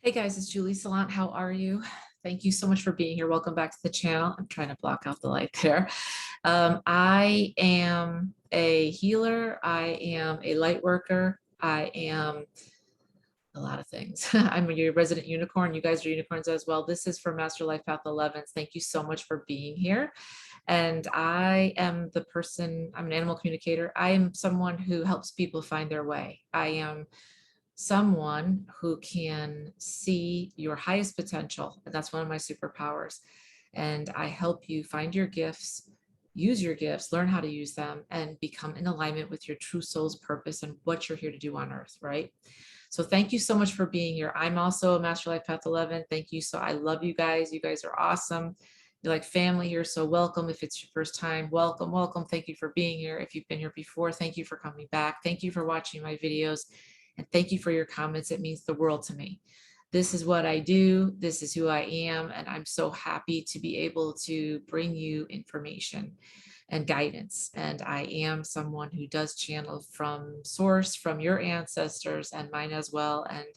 Hey guys, it's Julie Saillant. How are you? Thank you so much for being here. Welcome back to the channel. I'm trying to block out the light there. I am a healer. I am a light worker. I am a lot of things. I'm your resident unicorn. You guys are unicorns as well. This is for Master Life Path 11s. Thank you so much for being here. And I am the person, I'm an animal communicator. I am someone who helps people find their way. I am someone who can see your highest potential. And that's one of my superpowers. And I help you find your gifts, use your gifts, learn how to use them, and become in alignment with your true soul's purpose and what you're here to do on earth, right? So thank you so much for being here. I'm also a Master Life Path 11. Thank you. So I love you guys. You guys are awesome. You're like family here. So welcome. If it's your first time, welcome, welcome. Thank you for being here. If you've been here before, thank you for coming back. Thank you for watching my videos. And thank you for your comments. It means the world to me. This is what I do. This is who I am. And I'm so happy to be able to bring you information and guidance. And I am someone who does channel from source, from your ancestors and mine as well. And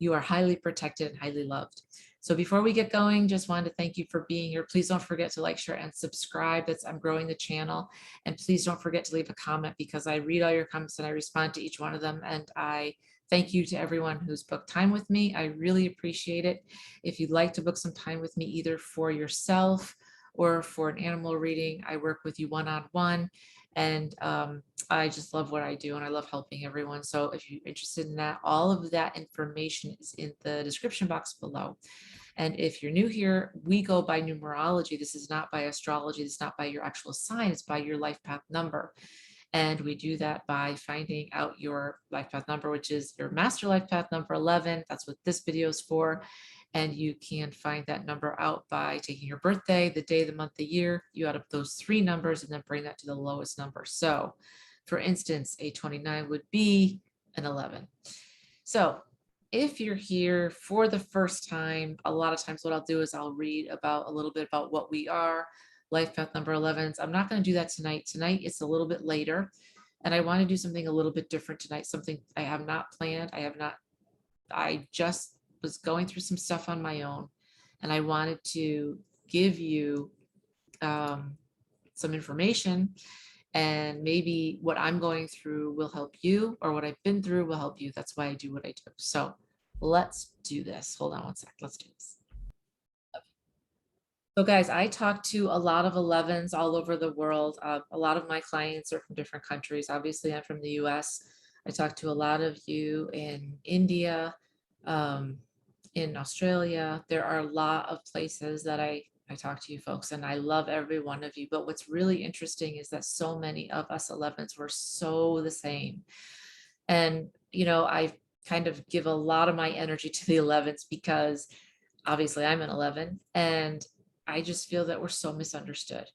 you are highly protected and highly loved. So before we get going, just wanted to thank you for being here. Please don't forget to like, share, and subscribe. I'm growing the channel. And please don't forget to leave a comment because I read all your comments and I respond to each one of them. And I thank you to everyone who's booked time with me. I really appreciate it. If you'd like to book some time with me, either for yourself or for an animal reading, I work with you one-on-one. And I just love what I do and I love helping everyone. So if you're interested in that, all of that information is in the description box below. And if you're new here, we go by numerology. This is not by astrology. This is not by your actual sign. It's by your life path number. And we do that by finding out your life path number, which is your master life path number 11. That's what this video is for. And you can find that number out by taking your birthday, the day, the month, the year. You add up those three numbers and then bring that to the lowest number. So for instance, a 29 would be an 11. So if you're here for the first time, a lot of times what I'll do is I'll read about a little bit about what we are, life path number 11s. I'm not going to do that tonight. Tonight it's a little bit later and I want to do something a little bit different tonight, something I have not planned. I just was going through some stuff on my own and I wanted to give you some information, and maybe what I'm going through will help you, or what I've been through will help you. That's why I do what I do. So let's do this. Hold on one sec. Let's do this. So guys, I talk to a lot of 11s all over the world. A lot of my clients are from different countries. Obviously, I'm from the US. I talk to a lot of you in India, in Australia. There are a lot of places that I talk to you folks, and I love every one of you. But what's really interesting is that so many of us 11s were so the same. And, you know, I kind of give a lot of my energy to the 11s because obviously I'm an 11 and I just feel that we're so misunderstood.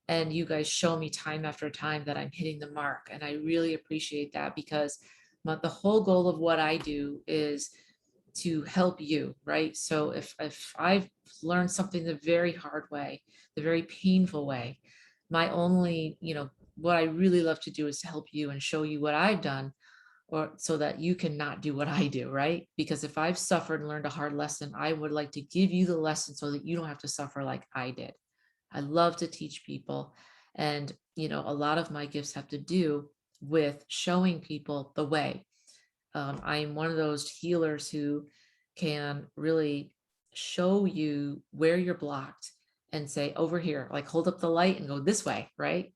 And you guys show me time after time that I'm hitting the mark. And I really appreciate that because the whole goal of what I do is to help you, right? So if I've learned something the very hard way, the very painful way, my only, what I really love to do is to help you and show you what I've done, or so that you can not do what I do, right? Because if I've suffered and learned a hard lesson, I would like to give you the lesson so that you don't have to suffer like I did. I love to teach people. And, a lot of my gifts have to do with showing people the way. I'm one of those healers who can really show you where you're blocked and say, over here, like hold up the light and go this way, right?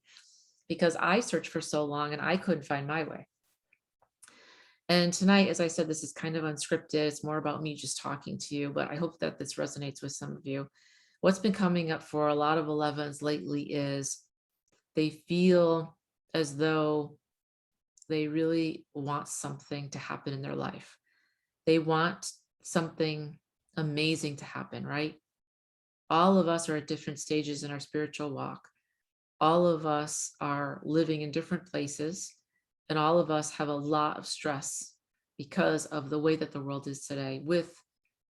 Because I searched for so long and I couldn't find my way. And tonight, as I said, this is kind of unscripted. It's more about me just talking to you, but I hope that this resonates with some of you. What's been coming up for a lot of 11s lately is they feel as though they really want something to happen in their life. They want something amazing to happen, right? All of us are at different stages in our spiritual walk. All of us are living in different places, and all of us have a lot of stress because of the way that the world is today, with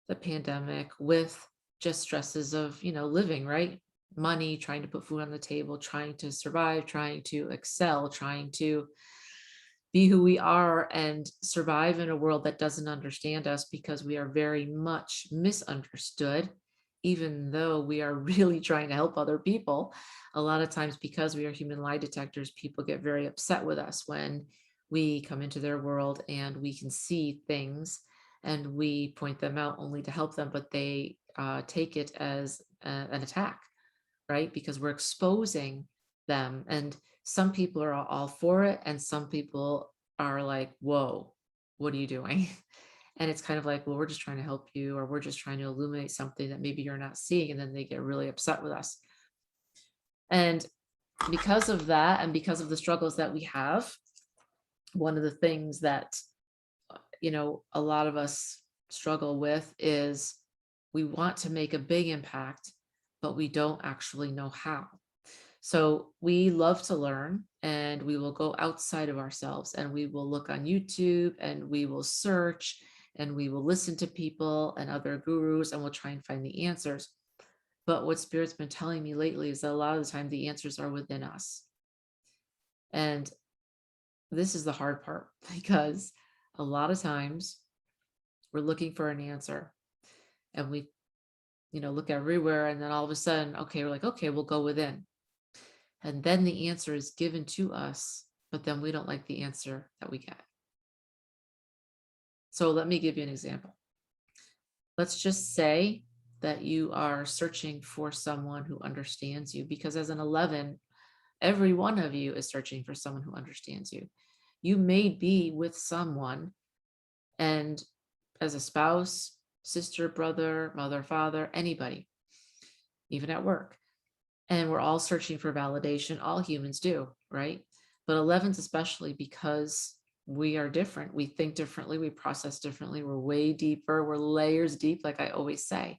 the pandemic, with just stresses of, living, right? Money, trying to put food on the table, trying to survive, trying to excel, trying to be who we are and survive in a world that doesn't understand us, because we are very much misunderstood, even though we are really trying to help other people. A lot of times, because we are human lie detectors, people get very upset with us when we come into their world and we can see things and we point them out only to help them, but they take it as an attack, right? Because we're exposing them. And some people are all for it, and some people are like, whoa, what are you doing? And it's kind of like, well, we're just trying to help you, or we're just trying to illuminate something that maybe you're not seeing. And then they get really upset with us. And because of that, and because of the struggles that we have, one of the things that, a lot of us struggle with is we want to make a big impact, but we don't actually know how. So we love to learn, and we will go outside of ourselves, and we will look on YouTube, and we will search, and we will listen to people and other gurus, and we'll try and find the answers. But what Spirit's been telling me lately is that a lot of the time the answers are within us. And this is the hard part, because a lot of times we're looking for an answer, and we, look everywhere, and then all of a sudden, okay, we're like, okay, we'll go within. And then the answer is given to us, but then we don't like the answer that we get. So let me give you an example. Let's just say that you are searching for someone who understands you, because as an 11, every one of you is searching for someone who understands you. You may be with someone, and as a spouse, sister, brother, mother, father, anybody, even at work. And we're all searching for validation. All humans do, right? But 11s especially, because we are different. We think differently. We process differently. We're way deeper. We're layers deep, like I always say.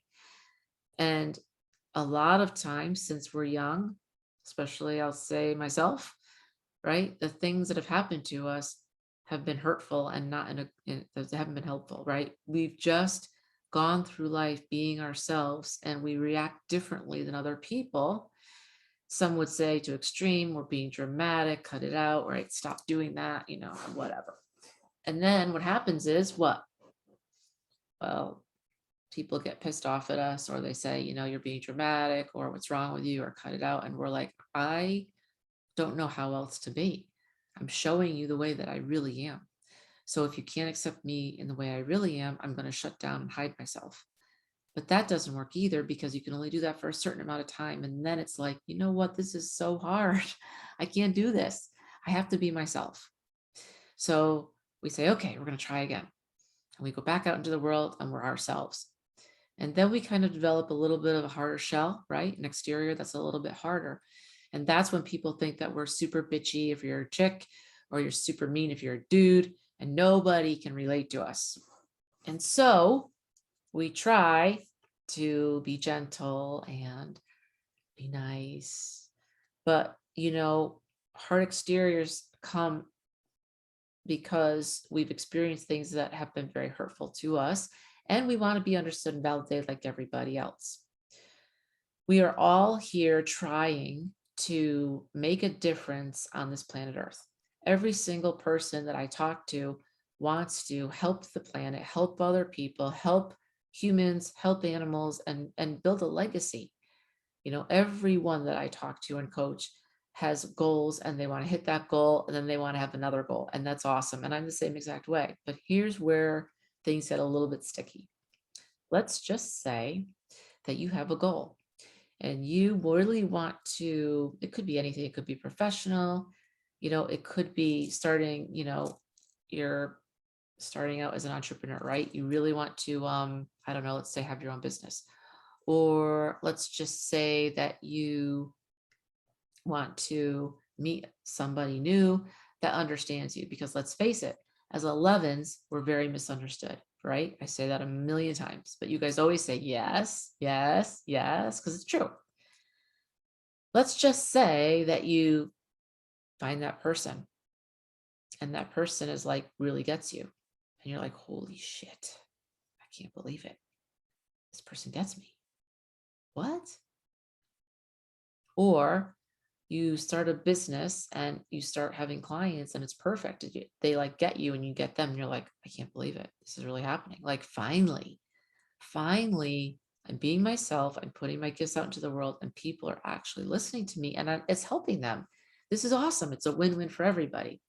And a lot of times, since we're young, especially I'll say myself, right? The things that have happened to us have been hurtful and not they haven't been helpful, right? We've just gone through life being ourselves, and we react differently than other people. Some would say to extreme, we're being dramatic, cut it out, right? Stop doing that, whatever. And then what happens is what? Well, people get pissed off at us, or they say, you're being dramatic, or what's wrong with you, or cut it out. And we're like, I don't know how else to be. I'm showing you the way that I really am. So if you can't accept me in the way I really am, I'm going to shut down and hide myself. But that doesn't work either, because you can only do that for a certain amount of time. And then it's like, you know what? This is so hard. I can't do this. I have to be myself. So we say, okay, we're going to try again. And we go back out into the world, and we're ourselves. And then we kind of develop a little bit of a harder shell, right? An exterior that's a little bit harder. And that's when people think that we're super bitchy if you're a chick, or you're super mean if you're a dude, and nobody can relate to us. And so we try to be gentle and be nice, but hard exteriors come because we've experienced things that have been very hurtful to us, and we want to be understood and validated like everybody else. We are all here trying to make a difference on this planet Earth. Every single person that I talk to wants to help the planet, help other people, help humans, help animals, and build a legacy. Everyone that I talk to and coach has goals, and they want to hit that goal, and then they want to have another goal, and that's awesome. And I'm the same exact way. But here's where things get a little bit sticky. Let's just say that you have a goal, and you really want to, it could be anything. It could be professional, it could be starting, you're starting out as an entrepreneur, right? You really want to, I don't know, let's say have your own business. Or let's just say that you want to meet somebody new that understands you, because let's face it, as 11s, we're very misunderstood, right? I say that a million times, but you guys always say yes, yes, yes, because it's true. Let's just say that you find that person, and that person is like, really gets you. And you're like, holy shit, I can't believe it. This person gets me. What? Or You start a business and you start having clients and it's perfect. They like get you and you get them. And you're like, I can't believe it. This is really happening. Like finally, I'm being myself. I'm putting my gifts out into the world and people are actually listening to me and it's helping them. This is awesome. It's a win-win for everybody.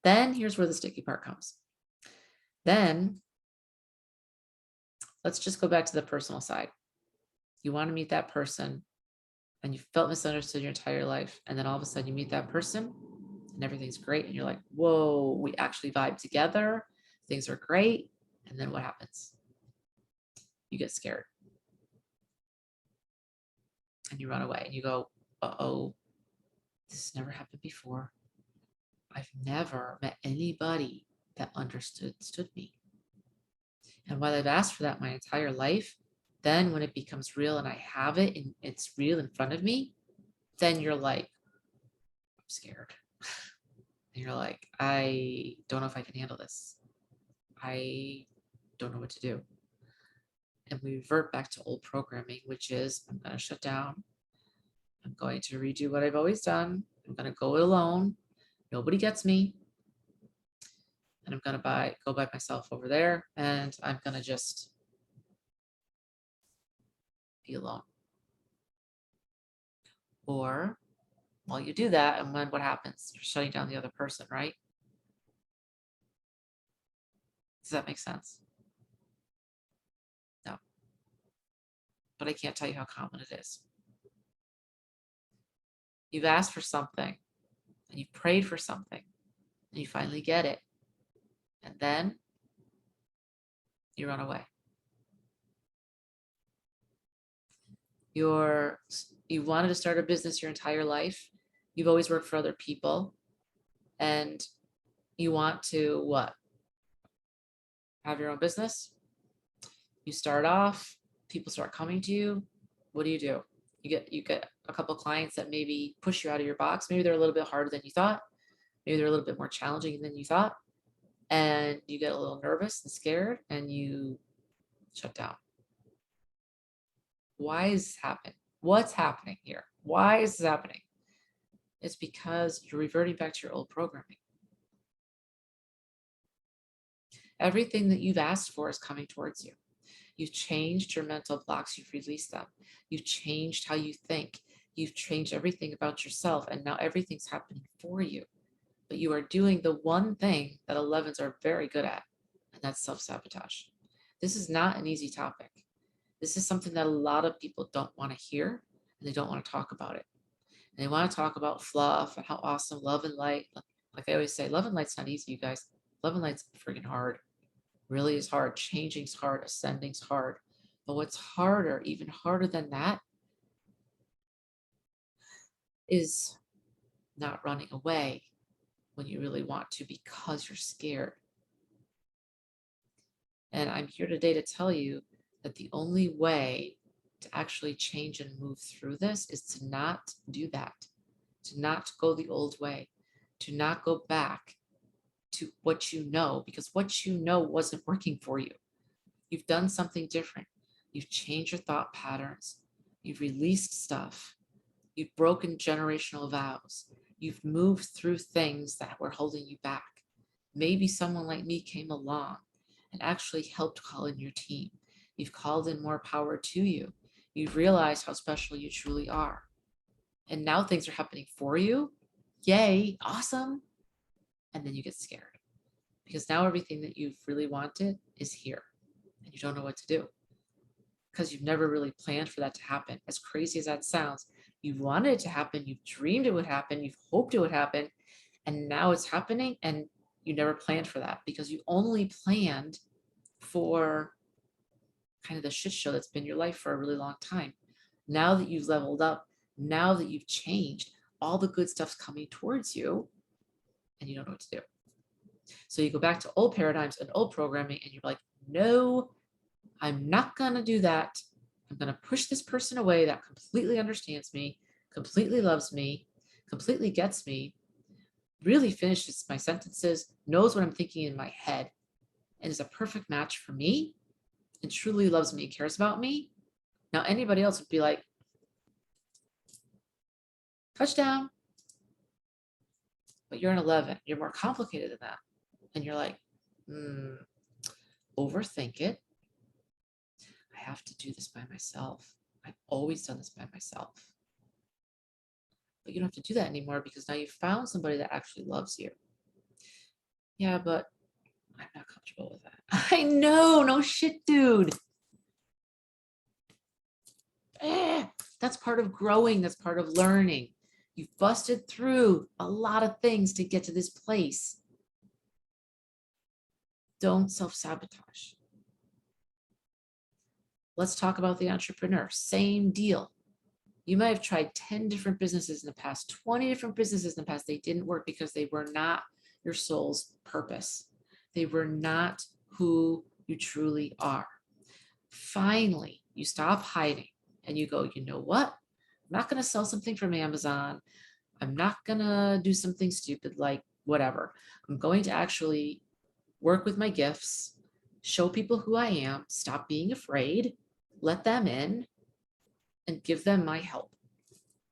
Then here's where the sticky part comes. Then let's just go back to the personal side. You want to meet that person and you felt misunderstood your entire life. And then all of a sudden you meet that person and everything's great. And you're like, whoa, we actually vibe together. Things are great. And then what happens? You get scared and you run away and you go, uh-oh, this has never happened before. I've never met anybody that understood me. And while I've asked for that my entire life, then when it becomes real and I have it and it's real in front of me, then you're like, I'm scared. And you're like, I don't know if I can handle this. I don't know what to do. And we revert back to old programming, which is I'm going to shut down. I'm going to redo what I've always done. I'm going to go it alone. Nobody gets me. And I'm going to go by myself over there. And I'm going to just be alone. Or while you do that, and when what happens? You're shutting down the other person, right? Does that make sense? No. But I can't tell you how common it is. You've asked for something and you've prayed for something and you finally get it. And then you run away. You wanted to start a business your entire life. You've always worked for other people and you want to what? Have your own business. You start off, people start coming to you. What do? You get a couple of clients that maybe push you out of your box. Maybe they're a little bit harder than you thought. Maybe they're a little bit more challenging than you thought. And you get a little nervous and scared and you shut down. Why is this happening? What's happening here? Why is this happening? It's because you're reverting back to your old programming. Everything that you've asked for is coming towards you. You've changed your mental blocks. You've released them. You've changed how you think. You've changed everything about yourself. And now everything's happening for you. But you are doing the one thing that 11s are very good at, and that's self-sabotage. This is not an easy topic. This is something that a lot of people don't want to hear, and they don't want to talk about it. And they want to talk about fluff and how awesome love and light. Like I always say, love and light's not easy, you guys. Love and light's freaking hard. Really is hard. Changing's hard. Ascending's hard. But what's harder, even harder than that, is not running away when you really want to because you're scared. And I'm here today to tell you that the only way to actually change and move through this is to not do that, to not go the old way, to not go back to what you know, because what you know wasn't working for you. You've done something different. You've changed your thought patterns. You've released stuff. You've broken generational vows. You've moved through things that were holding you back. Maybe someone like me came along and actually helped call in your team. You've called in more power to you. You've realized how special you truly are. And now things are happening for you. Yay, awesome. And then you get scared because now everything that you've really wanted is here and you don't know what to do because you've never really planned for that to happen. As crazy as that sounds, you've wanted it to happen. You've dreamed it would happen. You've hoped it would happen. And now it's happening and you never planned for that because you only planned for kind of the shit show that's been your life for a really long time. Now that you've leveled up, now that you've changed, all the good stuff's coming towards you and you don't know what to do. So you go back to old paradigms and old programming and you're like, no, I'm not going to do that. I'm going to push this person away that completely understands me, completely loves me, completely gets me, really finishes my sentences, knows what I'm thinking in my head, and is a perfect match for me, and truly loves me and cares about me. Now, anybody else would be like, touchdown. But you're an 11. You're more complicated than that. And you're like, overthink it. I have to do this by myself. I've always done this by myself. But you don't have to do that anymore because now you've found somebody that actually loves you. Yeah, but I'm not comfortable with that. I know, no shit, dude. That's part of growing. That's part of learning. You've busted through a lot of things to get to this place. Don't self-sabotage. Let's talk about the entrepreneur. Same deal. You might have tried 10 different businesses in the past, 20 different businesses in the past. They didn't work because they were not your soul's purpose. They were not who you truly are. Finally, you stop hiding and you go, you know what? I'm not going to sell something from Amazon. I'm not going to do something stupid like whatever. I'm going to actually work with my gifts, show people who I am, stop being afraid, let them in, and give them my help.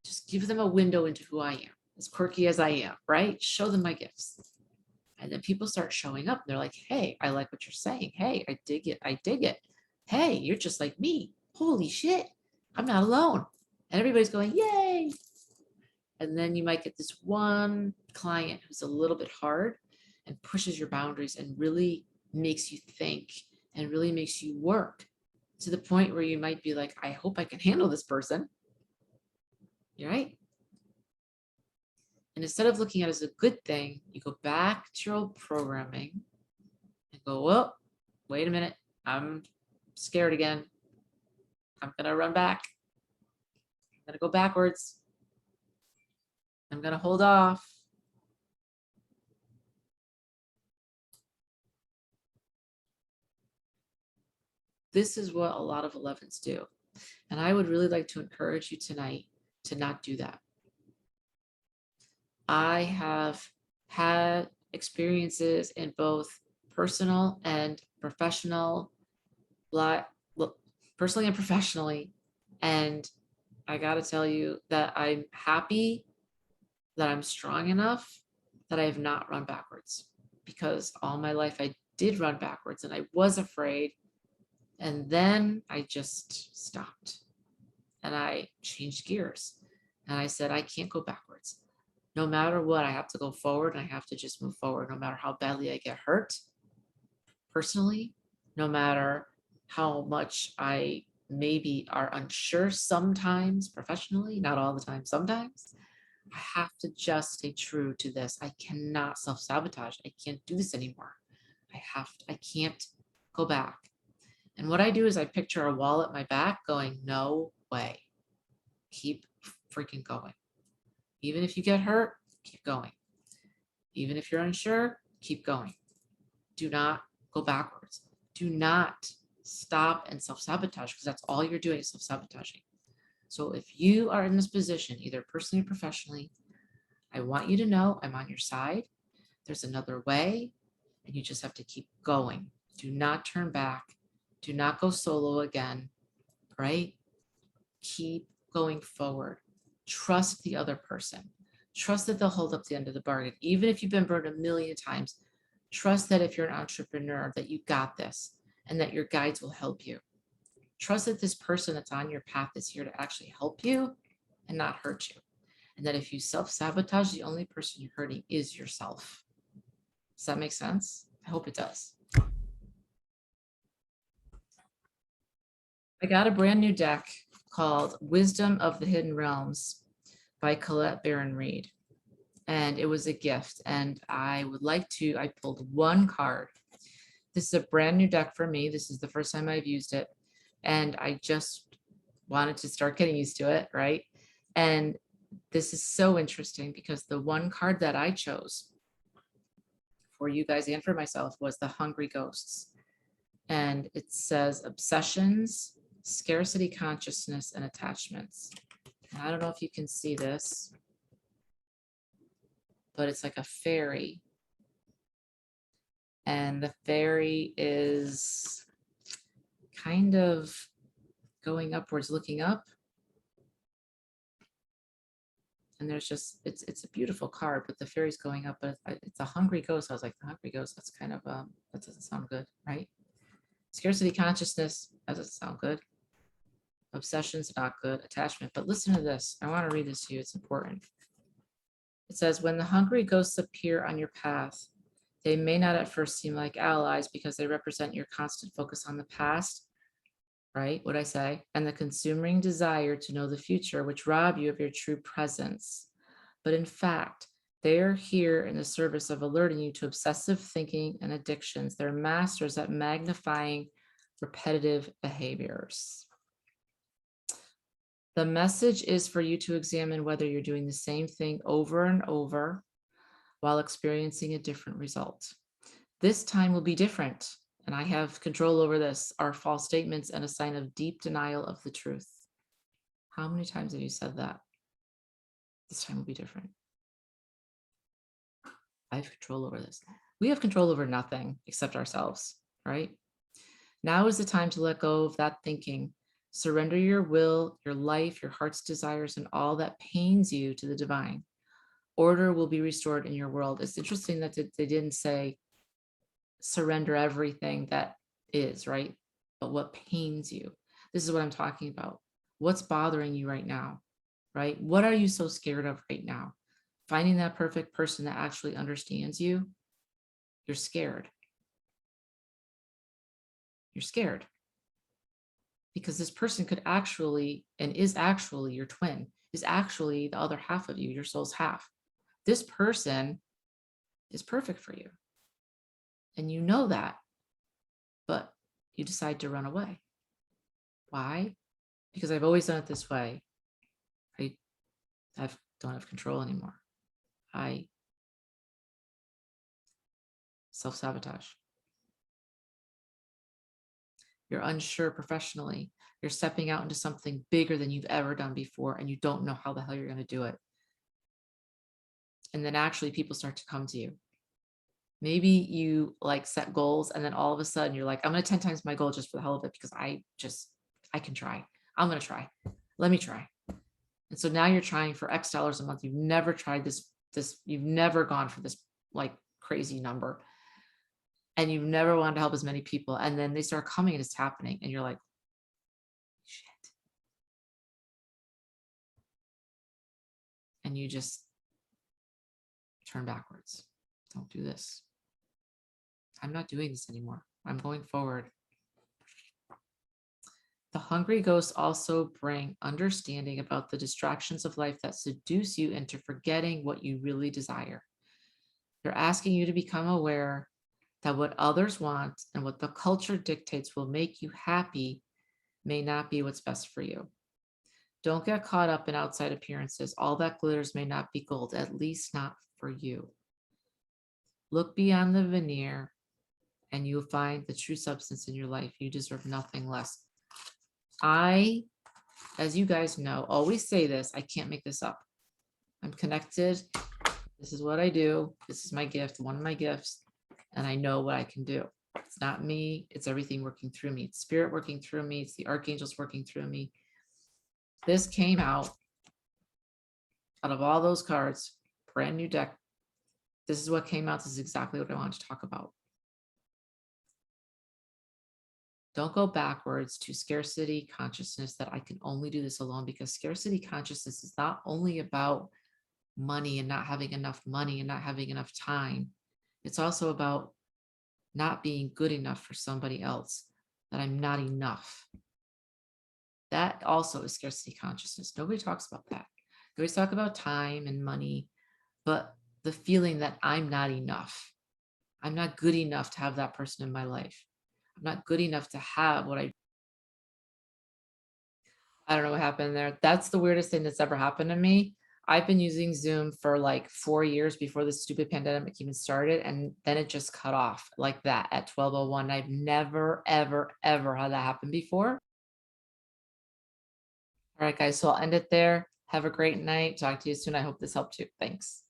Just give them a window into who I am, as quirky as I am, right? Show them my gifts. And then people start showing up. They're like, hey, I like what you're saying. Hey, I dig it. I dig it. Hey, you're just like me. Holy shit, I'm not alone. And everybody's going, yay. And then you might get this one client who's a little bit hard and pushes your boundaries and really makes you think and really makes you work to the point where you might be like, I hope I can handle this person. Right? And instead of looking at it as a good thing, you go back to your old programming and go, well, wait a minute. I'm scared again. I'm going to run back. I'm going to go backwards. I'm going to hold off. This is what a lot of 11s do. And I would really like to encourage you tonight to not do that. I have had experiences in both personal and professional, personally and professionally. And I got to tell you that I'm happy that I'm strong enough that I have not run backwards, because all my life I did run backwards and I was afraid. And then I just stopped and I changed gears and I said, I can't go backwards. No matter what, I have to go forward and I have to just move forward, no matter how badly I get hurt personally, no matter how much I maybe are unsure sometimes professionally, not all the time, sometimes. I have to just stay true to this. I cannot self-sabotage. I can't do this anymore. I can't go back. And what I do is I picture a wall at my back going, no way. Keep freaking going. Even if you get hurt, keep going. Even if you're unsure, keep going. Do not go backwards. Do not stop and self-sabotage, because that's all you're doing is self-sabotaging. So if you are in this position, either personally or professionally, I want you to know I'm on your side. There's another way, and you just have to keep going. Do not turn back. Do not go solo again, right? Keep going forward. Trust the other person. Trust that they'll hold up the end of the bargain. Even if you've been burned a million times, trust that if you're an entrepreneur, that you got this and that your guides will help you. Trust that this person that's on your path is here to actually help you and not hurt you. And that if you self-sabotage, the only person you're hurting is yourself. Does that make sense? I hope it does. I got a brand new deck called Wisdom of the Hidden Realms by Colette Baron Reed. And it was a gift. And I pulled one card. This is a brand new deck for me. This is the first time I've used it. And I just wanted to start getting used to it, right? And this is so interesting because the one card that I chose for you guys and for myself was the Hungry Ghosts. And it says obsessions, scarcity consciousness, and attachments. And I don't know if you can see this, but it's like a fairy. And the fairy is kind of going upwards, looking up. And there's just, it's a beautiful card, but the fairy's going up, but it's a hungry ghost. I was like, the hungry ghost, that's kind of, that doesn't sound good, right? Scarcity consciousness, that doesn't sound good. Obsession's not good. Attachment, but listen to this. I want to read this to you. It's important. It says, when the hungry ghosts appear on your path, they may not at first seem like allies because they represent your constant focus on the past, right? What I say, and the consuming desire to know the future, which rob you of your true presence. But in fact, they are here in the service of alerting you to obsessive thinking and addictions. They're masters at magnifying repetitive behaviors. The message is for you to examine whether you're doing the same thing over and over while experiencing a different result. This time will be different, and I have control over this, are false statements and a sign of deep denial of the truth. How many times have you said that? This time will be different. I have control over this. We have control over nothing except ourselves, right? Now is the time to let go of that thinking. Surrender your will, your life, your heart's desires, and all that pains you to the divine. Order will be restored in your world. It's interesting that they didn't say surrender everything that is, right? But what pains you. This is what I'm talking about. What's bothering you right now, right? What are you so scared of right now? Finding that perfect person that actually understands you, you're scared. You're scared. Because this person could actually, and is actually your twin, is actually the other half of you, your soul's half. This person is perfect for you. And you know that, but you decide to run away. Why? Because I've always done it this way. I don't have control anymore. I self-sabotage. You're unsure professionally. You're stepping out into something bigger than you've ever done before, and you don't know how the hell you're going to do it. And then actually people start to come to you. Maybe you like set goals, and then all of a sudden you're like, I'm going to 10 times my goal just for the hell of it because I can try. I'm going to try. Let me try. And so now you're trying for X dollars a month. You've never tried this, you've never gone for this like crazy number. And you've never wanted to help as many people. And then they start coming and it's happening. And you're like, shit. And you just turn backwards. Don't do this. I'm not doing this anymore. I'm going forward. The hungry ghosts also bring understanding about the distractions of life that seduce you into forgetting what you really desire. They're asking you to become aware that what others want and what the culture dictates will make you happy may not be what's best for you. Don't get caught up in outside appearances. All that glitters may not be gold, at least not for you. Look beyond the veneer and you'll find the true substance in your life. You deserve nothing less. I, as you guys know, always say this. I can't make this up. I'm connected. This is what I do. This is my gift, one of my gifts. And I know what I can do. It's not me. It's everything working through me. It's spirit working through me. It's the archangels working through me. This came out of all those cards, brand new deck. This is what came out. This is exactly what I wanted to talk about. Don't go backwards to scarcity consciousness that I can only do this alone, because scarcity consciousness is not only about money and not having enough money and not having enough time. It's also about not being good enough for somebody else, that I'm not enough. That also is scarcity consciousness. Nobody talks about that. They always talk about time and money, but the feeling that I'm not enough. I'm not good enough to have that person in my life. I'm not good enough to have what I don't know what happened there. That's the weirdest thing that's ever happened to me. I've been using Zoom for like 4 years before this stupid pandemic even started. And then it just cut off like that at 12:01. I've never, ever, ever had that happen before. All right, guys. So I'll end it there. Have a great night. Talk to you soon. I hope this helped you. Thanks.